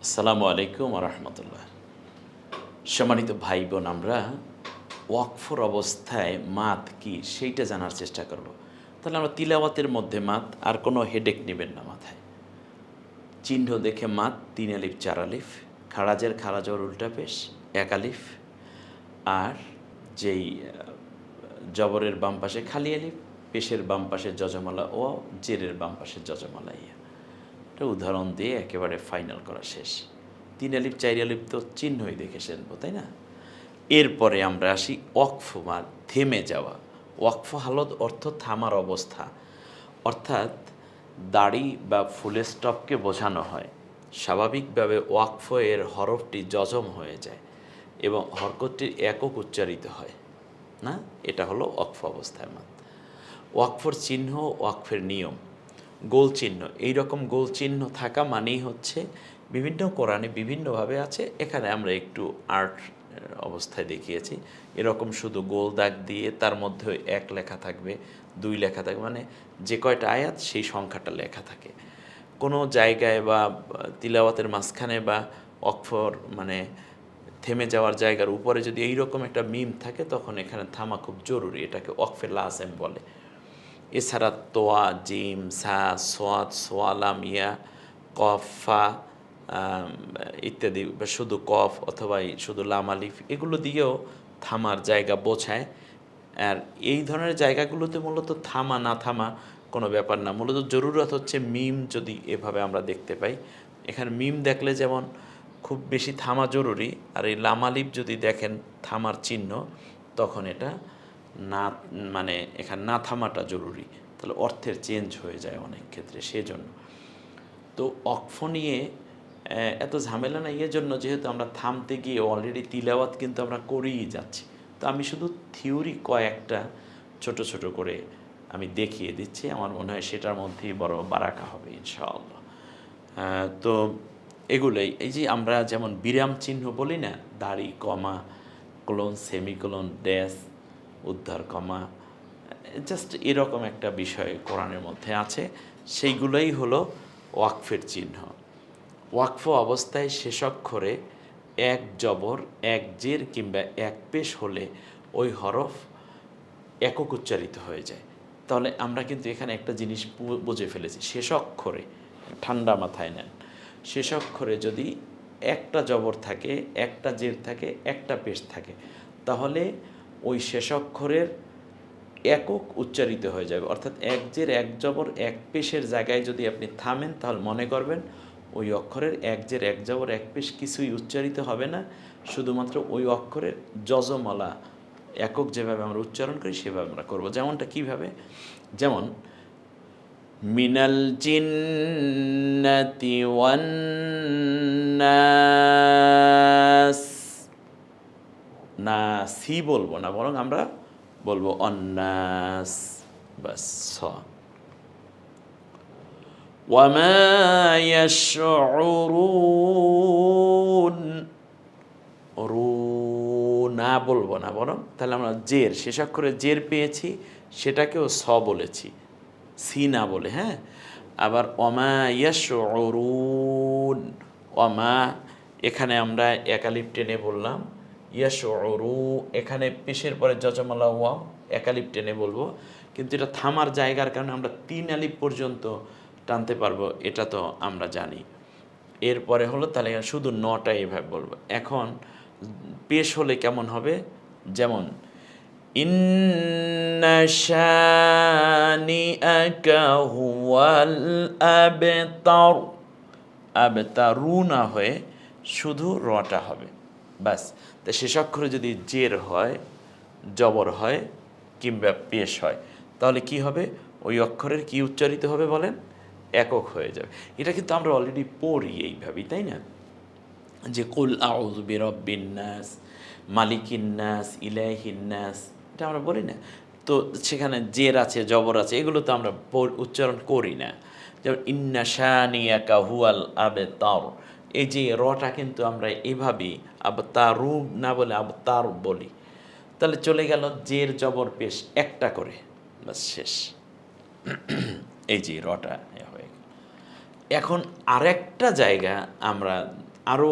আসসালামু আলাইকুম রহমতুল্লাহ। সম্মানিত ভাই বোন, আমরা ওয়াকফর অবস্থায় মাত কি সেইটা জানার চেষ্টা করব। তাহলে আমরা তিলাওয়াতের মধ্যে মাত, আর কোনো হেডেক নেবেন না মাথায়। চিহ্ন দেখে মাত ৩ আলিফ ৪ আলিফ, খারাজের খারাজর উল্টা পেশ ১ আলিফ, আর যেই জবরের বাম পাশে খালি আলিফ, পেশের বাম পাশে যজমালা ও, জেরের বাম পাশে যজমালা ইয়া। এটা উদাহরণ দিয়ে একেবারে ফাইনাল করা শেষ। ৩ আলিফ ৪ আলিফ তো চিহ্নই দেখে সেনবো, তাই না? এরপরে আমরা আসি ওয়াকফ বা থেমে যাওয়া। ওয়াকফ হালত অর্থ থামার অবস্থা, অর্থাৎ দাড়ি বা ফুলের স্টপকে বোঝানো হয়। স্বাভাবিকভাবে ওয়াকফ এর হরফটি যজম হয়ে যায় এবং হরকতটির একক উচ্চারিত হয় না, এটা হলো ওয়াকফ অবস্থায় মাত। ওয়াকফর চিহ্ন, ওয়াকফের নিয়ম। গোল চিহ্ন, এই রকম গোল চিহ্ন থাকা মানেই হচ্ছে বিভিন্ন কোরআনে বিভিন্নভাবে আছে, এখানে আমরা একটু আর্ট অবস্থায় দেখিয়েছি। এরকম শুধু গোল দাগ দিয়ে তার মধ্যে ১ লেখা থাকবে, ২ লেখা থাকবে, মানে যে কয়টা আয়াত সেই সংখ্যাটা লেখা থাকে। কোনো জায়গায় বা তিলাওয়াতের মাঝখানে বা অক্ষর মানে থেমে যাওয়ার জায়গার উপরে যদি এইরকম একটা মিম থাকে, তখন এখানে থামা খুব জরুরি, এটাকে ওয়াকফে লাজেম বলে। এছাড়া তোয়া, জিম, সা, সোয়াদ, সোয়ালাম, ইয়া, কফ, ফা ইত্যাদি, বা শুধু কফ অথবা শুধু লাম আলিফ, এগুলো দিয়েও থামার জায়গা বোঝায়। আর এই ধরনের জায়গাগুলোতে মূলত থামা না থামা কোনো ব্যাপার না, মূলত জরুরত হচ্ছে মিম যদি এভাবে আমরা দেখতে পাই। এখানে মিম দেখলে যেমন খুব বেশি থামা জরুরি, আর এই লাম আলিফ যদি দেখেন থামার চিহ্ন, তখন এটা না, মানে এখানে না থামাটা জরুরি, তাহলে অর্থের চেঞ্জ হয়ে যায় অনেক ক্ষেত্রে, সেজন্য। তো অক্ফ নিয়ে এত ঝামেলা না, এর জন্য যেহেতু আমরা থামতে গিয়ে অলরেডি তিলাওয়াত কিন্তু আমরা করেই যাচ্ছি, তো আমি শুধু থিওরি কয়েকটা ছোট ছোট করে আমি দেখিয়ে দিচ্ছি, আমার মনে হয় সেটার মধ্যেই বড় বারাকা হবে ইনশাআল্লাহ। তো এগুলোই, এই যে আমরা যেমন বিরাম চিহ্ন বলি না, দাড়ি, কমা, কোলন, সেমিকোলন, ড্যাশ, উদ্ধার কমা, জাস্ট এরকম একটা বিষয় কোরআনের মধ্যে আছে, সেইগুলোই হলো ওয়াকফের চিহ্ন। ওয়াকফ অবস্থায় শেষ অক্ষরে ১ জবর, ১ জের কিংবা ১ পেশ হলে ওই হরফ একক উচ্চারিত হয়ে যায়। তাহলে আমরা কিন্তু এখানে একটা জিনিস বুঝে ফেলেছি, শেষ অক্ষরে, ঠান্ডা মাথায় নেন, শেষ অক্ষরে যদি একটা জবর থাকে, একটা জের থাকে, একটা পেশ থাকে, তাহলে ওই শেষ অক্ষরের একক উচ্চারিত হয়ে যাবে। অর্থাৎ ১ জের ১ জবর ১ পেশের জায়গায় যদি আপনি থামেন, তাহলে মনে করবেন ওই অক্ষরের ১ জের ১ জবর ১ পেশ কিছুই উচ্চারিত হবে না, শুধুমাত্র ওই অক্ষরের যজমলা একক যেভাবে আমরা উচ্চারণ করি সেভাবে আমরা করব। যেমনটা কিভাবে, যেমন মিনাল জিন্নাতি ওয়ান নাস, নাসি বলবো না, বরং আমরা বলবো অন্নাস, বাস। ওয়ামা ইয়াশউরুন, রু না বলবো না, বরং তাহলে আমরা জের, শেষ অক্ষরে জের পেয়েছি, সেটাকেও স বলেছি, সি না বলে। হ্যাঁ, আবার অমা ইয়াশউরুন, অমা এখানে আমরা ১ আলিফ টেনে বললাম, ইয়াশউরু এখানে পেশের পরে যজমালা ওয়াও ১ আলিফ টেনে বলবো, কিন্তু এটা থামার জায়গার কারণে আমরা ৩ আলিফ পর্যন্ত টানতে পারবো, এটা তো আমরা জানি। এরপরে হলো তাহলে শুধু নটা এভাবে বলবো। এখন পেশ হলে কেমন হবে, যেমন ইন্না শানিআকা হুয়াল আবতার, আবতারু না হয়ে শুধু রটা হবে, ব্যাস। তা শেষ অক্ষরে যদি জের হয়, জবর হয় কিংবা পেশ হয়, তাহলে কি হবে, ওই অক্ষরের কি উচ্চারিত হবে বলেন, একক হয়ে যাবে। এটা কিন্তু আমরা অলরেডি পড়ি এইভাবেই, তাই না, যে কুল আউযু বিরাব্বিন নাস, মালিকিন নাস, ইলাহিন নাস, এটা আমরা বলি না। তো সেখানে জের আছে, জবর আছে, এগুলো তো আমরা উচ্চারণ করি না। যেমন ইন্না শানিয়াকা হুয়াল আবতার, এই যে রটা কিন্তু আমরা এভাবেই আবতারু না বলে আবতার বলি। তাহলে চলে গেল জের জবর পেশ একটা করে, বাস শেষ। এই যে রটা হয়ে গেল। এখন আরেকটা জায়গা আমরা আরও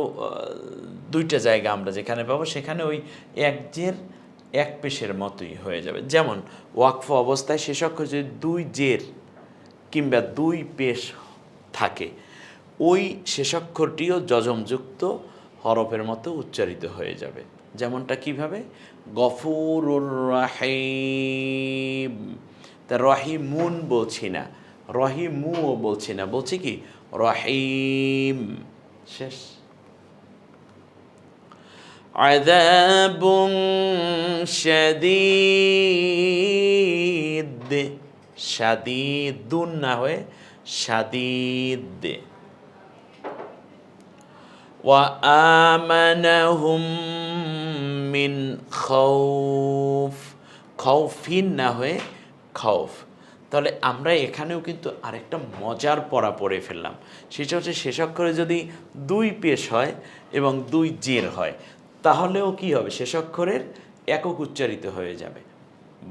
দুইটা জায়গা আমরা যেখানে পাবো সেখানে ওই এক জের এক পেশের মতোই হয়ে যাবে। যেমন ওয়াকফ অবস্থায় শেষ অক্ষর যদি দুই জের কিংবা দুই পেশ থাকে, ওই শেষাক্ষরটিও যজমযুক্ত হরফের মতো উচ্চারিত হয়ে যাবে। যেমনটা কিভাবে, গফুরুর রাহিম, তা রহিমুন বলছি না, রহিমুও বলছি না, বলছি কি রহিম, শেষ। আযাবুন শাদীদ, শাদীদুন না হয়ে শাদীদ। ওয়া আমানাহুম মিন খাউফ, খাউফিন না হয়ে খাউফ। তাহলে আমরা এখানেও কিন্তু আরেকটা মজার পড়া পড়ে ফেললাম, সেটা হচ্ছে শেষ অক্ষরে যদি দুই পেশ হয় এবং দুই জের হয়, তাহলেও কি হবে, শেষ অক্ষরের একক উচ্চারিত হয়ে যাবে,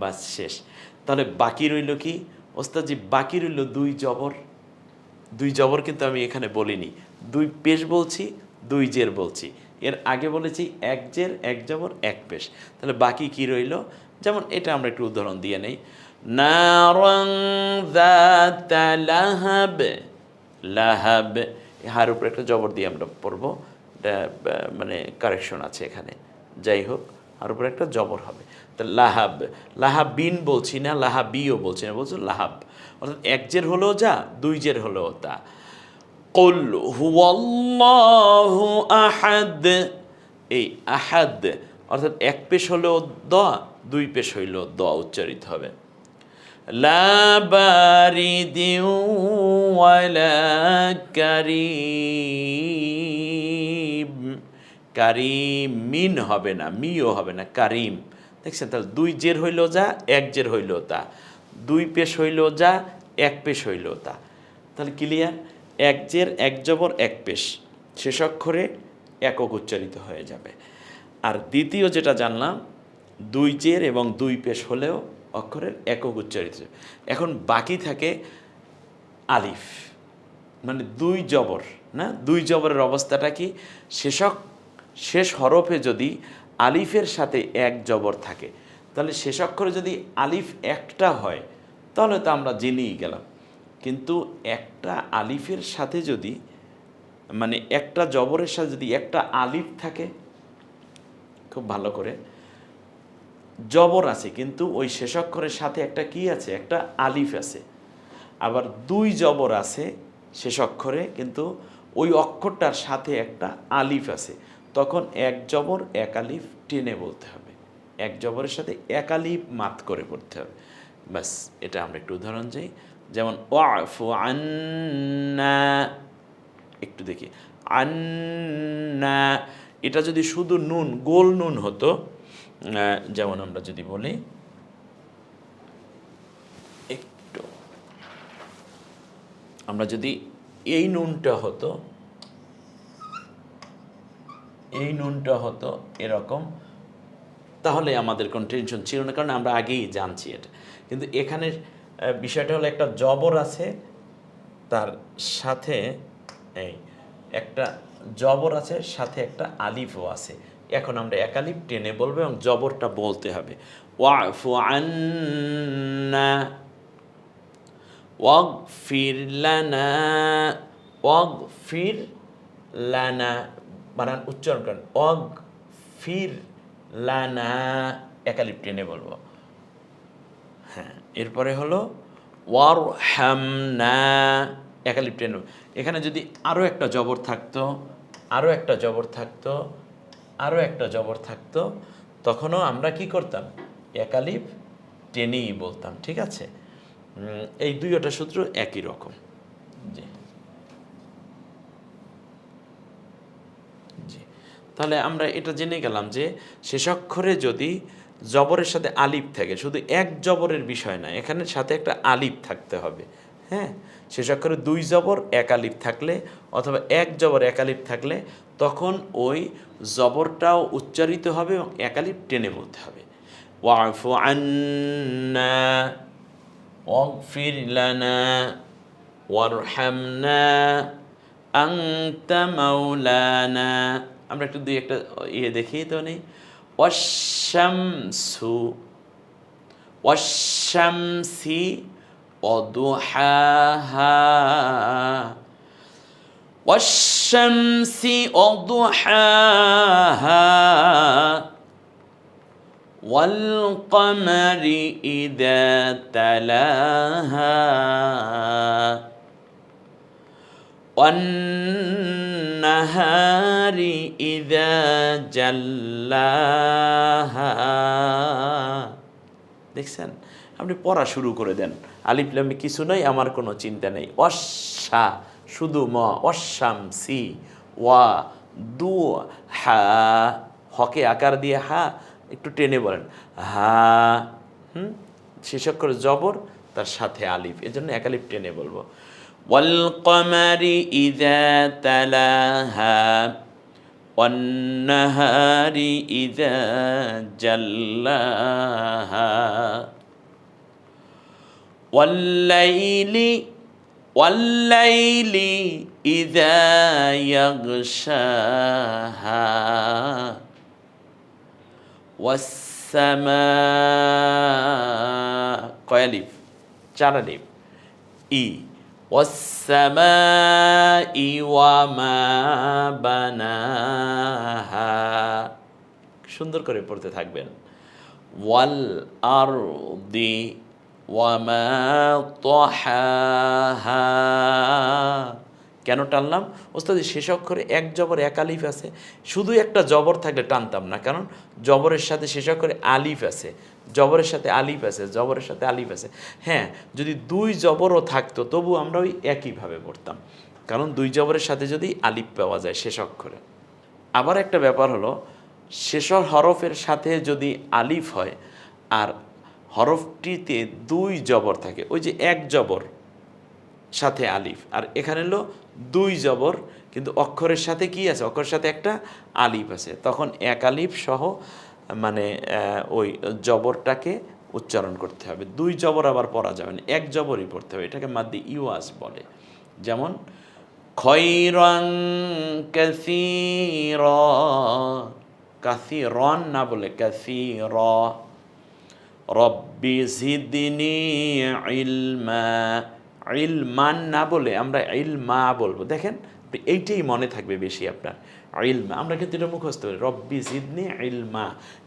বাস শেষ। তাহলে বাকি রইল কি ওস্তাদজি, বাকি রইল দুই জবর। দুই জবর কিন্তু আমি এখানে বলিনি, দুই পেশ বলছি, দুই জের বলছি। এর আগে বলেছি এক জের এক জবর এক পেশ। তাহলে বাকি কি রইল, যেমন এটা আমরা একটু উদাহরণ দিয়ে নেই, নারান যাতা লাহাব, লাহাব, হার উপরে একটা জবর দিয়ে আমরা পড়বো, এটা মানে কারেকশন আছে এখানে, যাই হোক আর উপরে একটা জবর হবে। তা লাহাব, লাহাবিন বলছি না, লাহাবিও বলছি না, বলছো লাহাব, অর্থাৎ এক জের হলেও যা, দুই জের হলেও তা। কুল হুয়াল্লাহু আহাদ, এই আহাদ অর্থাৎ এক পেশ হলেও দ, দুই পেশ হইলেও দ উচ্চারিত হবে। লা বারিদিন ওয়ালা কারীম, কারিমিন হবে না, মিও হবে না, কারিম। দেখছেন, তাহলে দুই জের হইল যা, এক জের হইল তা, দুই পেশ হইল যা, এক পেশ হইল তা। তাহলে ক্লিয়ার, এক জের এক জবর এক পেশ শেষ অক্ষরে একক উচ্চারিত হয়ে যাবে। আর দ্বিতীয় যেটা জানলাম, দুই জের এবং দুই পেশ হলেও অক্ষরের একক উচ্চারিত। এখন বাকি থাকে আলিফ, মানে দুই জবর না, দুই জবরের অবস্থাটা কি, শেষ হরফে যদি আলিফের সাথে এক জবর থাকে, তাহলে শেষ অক্ষরে যদি আলিফ একটা হয় তাহলে তো আমরা জেনেই গেলাম। কিন্তু একটা আলিফের সাথে যদি, মানে একটা জবরের সাথে যদি একটা আলিফ থাকে, খুব ভালো করে, জবর আছে কিন্তু ওই শেষ অক্ষরের সাথে একটা কি আছে, একটা আলিফ আছে, আবার দুই জবর আছে শেষ অক্ষরে কিন্তু ওই অক্ষরটার সাথে একটা আলিফ আছে, তখন এক জবর এক আলিফ টেনে বলতে হবে, এক জবরের সাথে এক আলিফ মাত করে পড়তে হবে। ব্যাস, এটা আমরা একটু উদাহরণ যাই, যেমন ওয়াফু আন্না, একটু দেখি আন্না, এটা যদি শুধু নুন, গোল নুন হতো, যেমন আমরা যদি বলি একটু, আমরা যদি এই নুনটা হতো, এই নুনটা হতো এরকম, তাহলে আমাদের কোনো টেনশন ছিল না, কারণ আমরা আগেই জানছি এটা। কিন্তু এখানে বিষয়টা হলো একটা জবর আছে, তার সাথে এই একটা জবর আছে, সাথে একটা আলিফও আছে। এখন আমরা এক আলিফ টেনে বলবো এবং জবরটা বলতে হবে, ওয়াফু আন্না, ওয়াগফির লানা, ওয়াগফির লানা, বানান উচ্চারণ করেন, ওয়াগফির লানা, এক আলিফ টেনে বলবো। হ্যাঁ, এরপরে হলো ওয়ারহামনা, এক আলিফ টেনে। এখানে যদি আরও একটা জবর থাকতো, আরও একটা জবর থাকতো, আরও একটা জবর থাকতো, তখনও আমরা কি করতাম, এক আলিফ টেনেই বলতাম, ঠিক আছে। এই দুইটা সূত্র একই রকম। জি জি, তাহলে আমরা এটা জেনে গেলাম যে শেষ অক্ষরে যদি জবরের সাথে আলিফ থাকে, শুধু এক জবরের বিষয় না, এখানে সাথে একটা আলিফ থাকতে হবে। হ্যাঁ, শেষ অক্ষরে দুই জবর এক আলিফ থাকলে অথবা এক জবর এক আলিফ থাকলে তখন ওই জবরটাও উচ্চারিত হবে এবং এক আলিফ টেনে বলতে হবে। ওয়াফু আন্না, ওয়াগফির লানা, ওয়ারহামনা আনতা মাওলানা। আমরা একটু দুই একটা দেখি তো নেই। ওয়াশ-শামসু, ওয়াশ-শামসি ওয়াদুহাহা, ওয়াশ-শামসি ওয়াদুহাহা, ওয়াল কমারি ইযা তালাহা, ওয়ান নাহারি ইযা জাল্লাহা। দেখছেন, আপনি পড়া শুরু করে দেন, আলিফ লামে কিছু নাই, আমার কোনো চিন্তা নেই। অশ্বা শুধু ম, অশ্বামসি, ওয়া দু হা, হকে আকার দিয়ে হা একটু টেনে বলেন হা, শেষ অক্ষর জবর, তার সাথে আলিফ, এজন্য এক আলিফ টেনে বলবো। ওয়াল কমারি ইযা তালাহা, ওয়ান নাহারি ইযা জাল্লাহা, ওয়াল্লাইলি ইযা ইয়াগশাহা, ওয়াস-সামা, কয় আলিফ? 4 আলিফ, ই, ওয়াস-সামাই ওয়া মা বানাহা, সুন্দর করে পড়তে থাকবেন। ওয়াল আরদি ওয়া মা তাহাহা। কেন টানলাম? ওস্তাদ শেষ অক্ষরে এক জবর এক আলিফ আছে, শুধু একটা জবর থাকলে টানতাম না, কারণ জবরের সাথে শেষ অক্ষরে আলিফ আছে, জবরের সাথে আলিফ আছে, জবরের সাথে আলিফ আছে। হ্যাঁ, যদি 2 জবরও থাকতো তবু আমরা ওই একইভাবে পড়তাম, কারণ 2 জবরের সাথে যদি আলিফ পাওয়া যায় শেষ অক্ষরে। আবার একটা ব্যাপার হলো, শেষ হরফের সাথে যদি আলিফ হয় আর হরফটিতে 2 জবর থাকে, ওই যে এক জবর সাথে আলিফ, আর এখানে হলো 2 জবর কিন্তু অক্ষরের সাথে কি আছে? অক্ষরের সাথে একটা আলিফ আছে, তখন এক আলিফ সহ মানে ওই জবরটাকে উচ্চারণ করতে হবে। 2 জবর আবার পড়া যাবে না, এক জবরই পড়তে হবে, এটাকে মাদ্দি ইওয়াজ বলে। যেমন খয়রান কাসীরা, কাসীরান না বলে কাসীরা। রব্বি জিদনি ইলমা, ইলমান না বলে আমরা ইলমা বলবো। দেখেন, এইটাই মনে থাকবে বেশি আপনার, ইলমা। আমরা কিন্তু এটা মুখস্থ করি, রব্বি জিদনি ইলমা,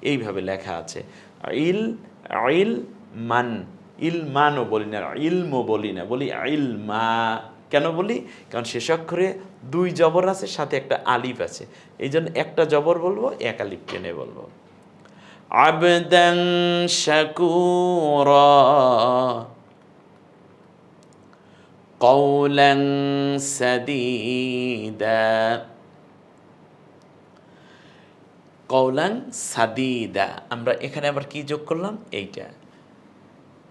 এইভাবে লেখা আছে। ইল মান, ইলমানও বলি না, ইলমও বলি না, বলি ইলমা। কেন বলি? কারণ শেষ অক্ষরে 2 জবর আছে, সাথে একটা আলিফ আছে, এই জন্য একটা জবর বলবো, এক আলিফ টেনে বলবো। আবদান শাকুরা, কওলান সাদীদা, কওলান সাদীদা। আমরা এখানে আবার কি যোগ করলাম? এইটা,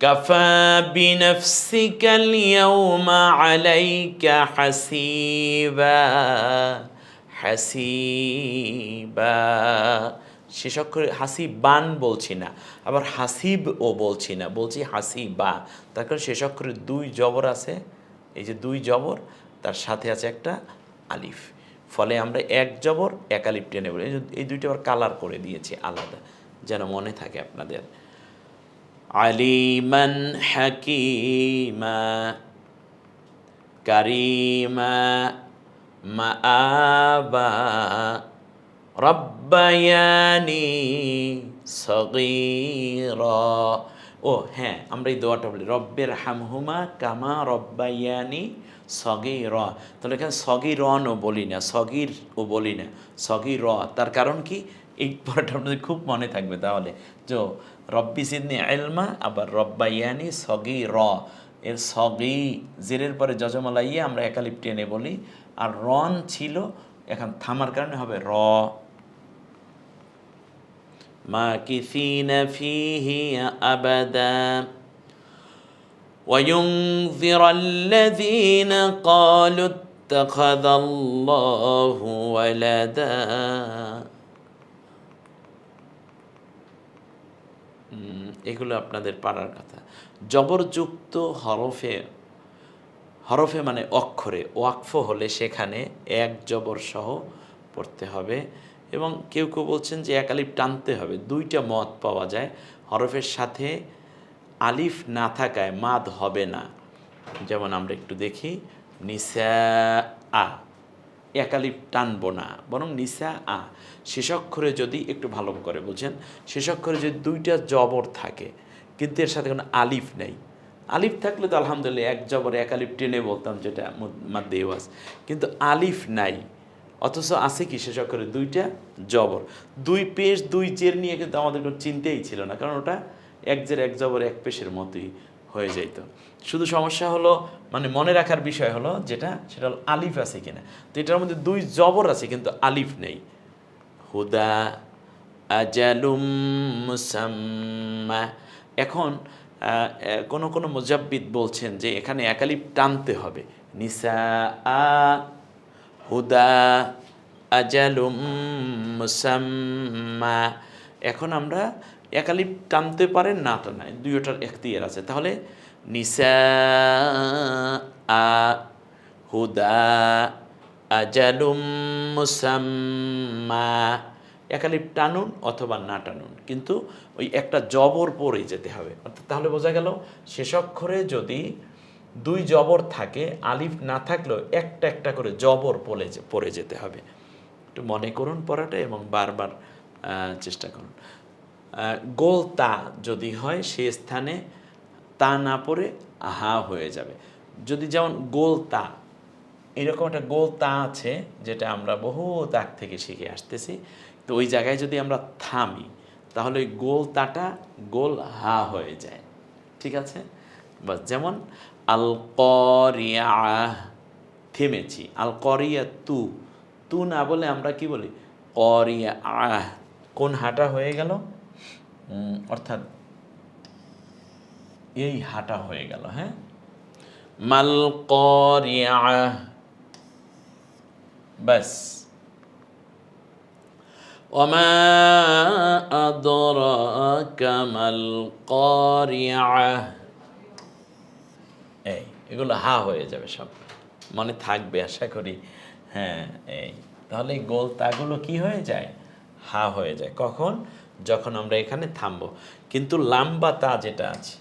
কাফা বিনফসিকাল ইয়াউমা আলাইকা হাসিবা, হাসিবা। শেষ অক্ষরে হাসিবান বলছি না, আবার হাসিবও বলছি না, বলছি হাসিবা। তার কারণ শেষ অক্ষরে 2 জবর আছে, এই যে 2 জবর, তার সাথে আছে একটা আলিফ, ফলে আমরা এক জবর এক আলিফ টেনে বলি। এই 2টা আবার কালার করে দিয়েছি আলাদা, যেন মনে থাকে আপনাদের। আলিমান হাকিমা, কারিমা, মাআবা, রব্বায়ানি সগীরা। ও হ্যাঁ, আমরা এই দোয়াটা বলি, রব্বের হামহুমা কামা রব্বায়ানি সগীরা। তাহলে এখানে সগীরনও বলি না, সগীরও বলি না, সগীর। তার কারণ কি? এই পড়াটা আপনাদের খুব মনে থাকবে তাহলে, যে রব্বি জিদনি ইলমা, আবার রব্বায়ানি সগীরা। এর সগী জেরের পরে যজমালাইয়া আমরা এক আলিফ টেনে বলি, আর রন ছিল, এখন থামার কারণে হবে র। মাকিসিনা ফীহি আবাদা وينذر الذين قالوا اتخذ الله ولدا। এগুলো আপনাদের পারার কথা। জবরযুক্ত হরফে মানে অক্ষরে, ওয়াকফ হলে সেখানে এক জবর সহ পড়তে হবে। এবং কেউ কেউ বলছেন যে এক আলিফ টানতে হবে। দুইটা মত পাওয়া যায়। হরফের সাথে আলিফ না থাকায় মাদ হবে না। যেমন আমরা একটু দেখি, নিসা আ, এক আলিফ টানবো না, বরং নিসা আ। শেষাক্ষরে যদি, একটু ভালো করে বুঝেন, শেষাক্ষরে যদি দুইটা জবর থাকে কিন্তু এর সাথে কোনো আলিফ নেই, আলিফ থাকলে তো আলহামদুলিল্লাহ এক জবর এক আলিফ টেনে বলতাম, যেটা মাদ্দে ইওয়াজ। কিন্তু আলিফ নাই, অথচ আছে কি শেষাক্ষরে দুইটা জবর। দুই পেশ দুই জের নিয়ে কিন্তু আমাদের কোনো চিন্তাই ছিল না, কারণ ওটা এক জের এক জবর এক পেশের মতোই হয়ে যাইত। শুধু সমস্যা হলো, মানে মনে রাখার বিষয় হলো যেটা, সেটা হলো আলিফ আছে কিনা। তো এটার মধ্যে দুই জবর আছে কিন্তু আলিফ নেই। হুদা আজালুম মুসাম্মা। এখন কোন কোন মুজাব্বিদ বলছেন যে এখানে এক আলিফ টানতে হবে, নিসা আ হুদা আজালুম মুসাম্মা। এখন আমরা এক আলিফ টানতে পারেন, না টানায়, দুইটার এখতিয়ার আছে। তাহলে নিসা আ হুদা আজালুম মুসাম্মা, এক আলিফ টানুন অথবা না টানুন, কিন্তু ওই একটা জবর পড়ে যেতে হবে। অর্থাৎ তাহলে বোঝা গেল শেষ অক্ষরে যদি দুই জবর থাকে, আলিফ না থাকলেও একটা একটা করে জবর পড়ে যেতে হবে। একটু মনে করুন পড়াটা এবং বারবার চেষ্টা করুন। গোল তা যদি হয়, সে স্থানে তা না পড়ে হা হয়ে যাবে। যদি যেমন গোল তা, এরকম একটা গোল তা আছে যেটা আমরা বহু তাক থেকে শিখে আসতেছি, তো ওই জায়গায় যদি আমরা থামি তাহলে ওই গোল তাটা গোল হা হয়ে যায়। ঠিক আছে, বাস। যেমন আল করিয়া, থেমেছি। আল করিয়া তু, তু না বলে আমরা কি বলি, করিয়া আহ, কোন হাটা হয়ে গেল, অর্থাৎ এই হাটা হয়ে গেল। হ্যাঁ, মাল করিয়া, বাস। ওমা আদরাকা মাল কারিয়া, এই এগুলো হা হয়ে যাবে, সব মনে থাকবে আশা করি। হ্যাঁ, এই তাহলে এই গোল তাগুলো কি হয়ে যায়, হা হয়ে যায়। কখন, যখন আমরা এখানে থামবো। কিন্তু লাম্বা তা যেটা আছে,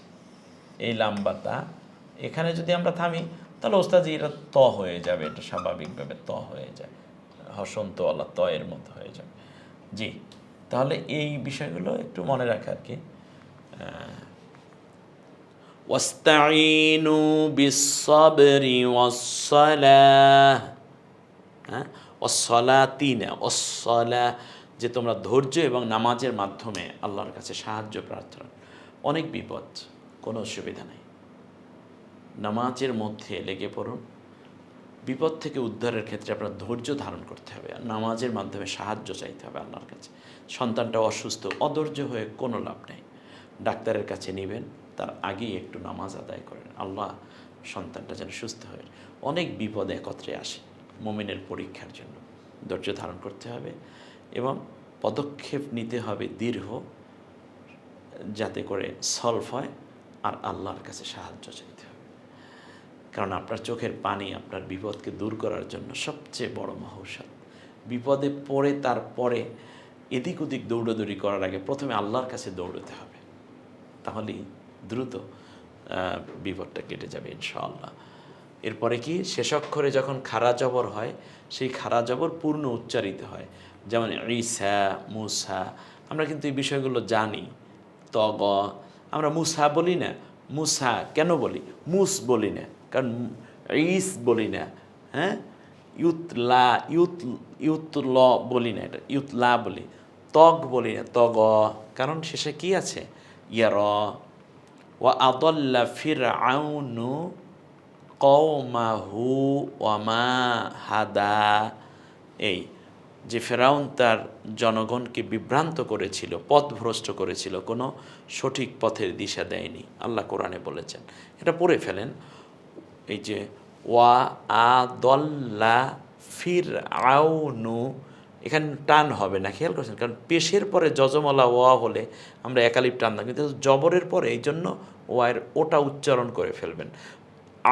এই লাম্বা তা, এখানে যদি আমরা থামি তাহলে ওস্তাজি এটা ত হয়ে যাবে, এটা স্বাভাবিকভাবে ত হয়ে যায়, হসন্ত আল্লাহ ত এর মতো হয়ে যাবে। জি, তাহলে এই বিষয়গুলো একটু মনে রাখা আর কি। ওয়াস্তাঈনু বিস-সাবরি ওয়াস-সালাহ, হ্যাঁ, ওয়াস-সালাতি না, ওয়াস-সালাহ, যে তোমরা ধৈর্য এবং নামাজের মাধ্যমে আল্লাহর কাছে সাহায্য প্রার্থনা। অনেক বিপদ, কোনো অসুবিধা নেই, নামাজের মধ্যে লেগে পড়ুন। বিপদ থেকে উদ্ধারের ক্ষেত্রে আপনার ধৈর্য ধারণ করতে হবে, আর নামাজের মাধ্যমে সাহায্য চাইতে হবে আল্লাহর কাছে। সন্তানটা অসুস্থ, অধৈর্য হয়ে কোনো লাভ নেই, ডাক্তারের কাছে নেবেন, তার আগেই একটু নামাজ আদায় করেন, আল্লাহ সন্তানটা যেন সুস্থ হয়। অনেক বিপদ একত্রে আসে মুমিনের পরীক্ষার জন্য, ধৈর্য ধারণ করতে হবে এবং পদক্ষেপ নিতে হবে দীর্ঘ, যাতে করে সলভ হয়, আর আল্লাহর কাছে সাহায্য চাইতে হবে। কারণ আপনার চোখের পানি আপনার বিপদকে দূর করার জন্য সবচেয়ে বড় মহৌষধ। বিপদে পড়ে তারপরে এদিক ওদিক দৌড়াদৌড়ি করার আগে প্রথমে আল্লাহর কাছে দৌড়তে হবে, তাহলেই দ্রুত বিপদটা কেটে যাবে ইনশাআল্লাহ। এরপরে কি, শেষ অক্ষরে যখন খাড়া জবর হয়, সেই খাড়া জবর পূর্ণ উচ্চারিত হয়। যেমন ঈসা, মুসা, আমরা কিন্তু এই বিষয়গুলো জানি। তগ, আমরা মুসা বলি না, মুসা কেন বলি, মুস বলি না, কারণ ঈস বলি না। হ্যাঁ, ইউতলা, ইউতল বলি না, এটা ইউতলা বলি। তগ বলি না, তগ, কারণ শেষে কি আছে, ইয়ার। ওয়া আদাল্লা ফিরআউনু কওমাহু ওয়া মা হাদা, এই যে ফেরাউন তার জনগণকে বিভ্রান্ত করেছিল, পথভ্রষ্ট করেছিল, কোনো সঠিক পথের দিশা দেয়নি, আল্লাহ কোরআনে বলেছেন। এটা পড়ে ফেলেন, এই যে ওয়া আদাল্লা ফিরআউনু, এখানে টান হবে না, খেয়াল করছেন, কারণ পেশের পরে যজমলা ওয়া হলে আমরা একালিপ টান না, কিন্তু জবরের পরে এই জন্য ওয়ার ওটা উচ্চারণ করে ফেলবেন।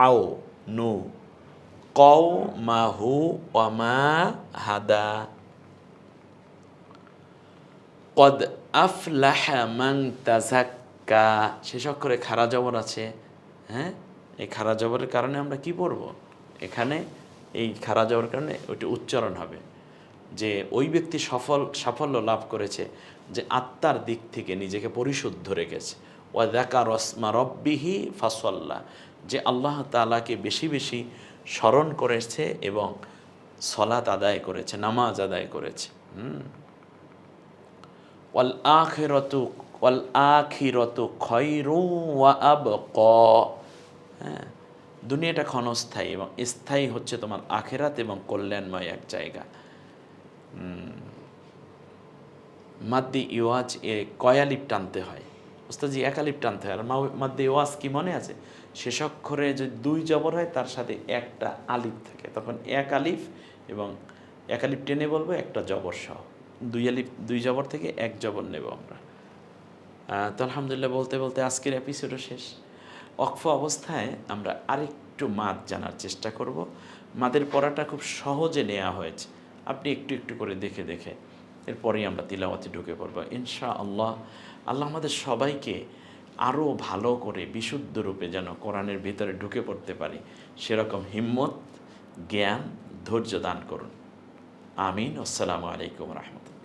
আও, নু কও মাহু ওয়ামা হাদা কদ আফলাহা মান তাযাক্কা। শেষ অক্ষরে খাড়া জবর আছে, হ্যাঁ, এই খাড়া জবরের কারণে আমরা কি পড়ব এখানে, এই খাড়া জবরের কারণে ওইটা উচ্চারণ হবে যে ওই ব্যক্তি সাফল্য লাভ করেছে যে আত্মার দিক থেকে নিজেকে পরিশুদ্ধ রেখেছে। ওয়া যাকারা ইসমা রাব্বিহি ফাসাল্লা, যে আল্লাহ তাআলাকে বেশি বেশি স্মরণ করেছে এবং সলাত আদায় করেছে, নামাজ আদায় করেছে। ওয়াল আখিরাতু খায়রু ওয়া আবকা। হ্যাঁ, দুনিয়াটা ক্ষণস্থায়ী এবং স্থায়ী হচ্ছে তোমার আখিরাত এবং কল্যাণময় এক জায়গা। মাদ্দি ইওয়াজ এ কয়ালিপ টানতে হয়, ওস্তাদজি একালিপ টানতে হয়। আর মাদ্দি ইওয়াজ কি মনে আছে? শেষ অক্ষরে যদি দুই জবর হয় তার সাথে একটা আলিফ থাকে, তখন এক আলিফ এবং এক আলিফ টেনে বলবো একটা জবর সহ, দুই আলিফ দুই জবর থেকে এক জবর নেব আমরা। তো আলহামদুলিল্লাহ বলতে বলতে আজকের এপিসোডও শেষ। ওয়াকফ অবস্থায় আমরা আরেকটু মাদ জানার চেষ্টা করব। মাদের পড়াটা খুব সহজে নেওয়া হয়েছে, আপনি একটু একটু করে দেখে দেখে এরপরেই আমরা তিলাওয়াতে ঢুকে পড়ব ইনশাআল্লাহ। আল্লাহ আমাদের সবাইকে আরও ভালো করে বিশুদ্ধ রূপে যেন কোরআনের ভিতরে ঢুকে পড়তে পারি সেরকম হিম্মত, জ্ঞান, ধৈর্য দান করুন। আমিন। আসসালামু আলাইকুম রহমতুল্লাহ।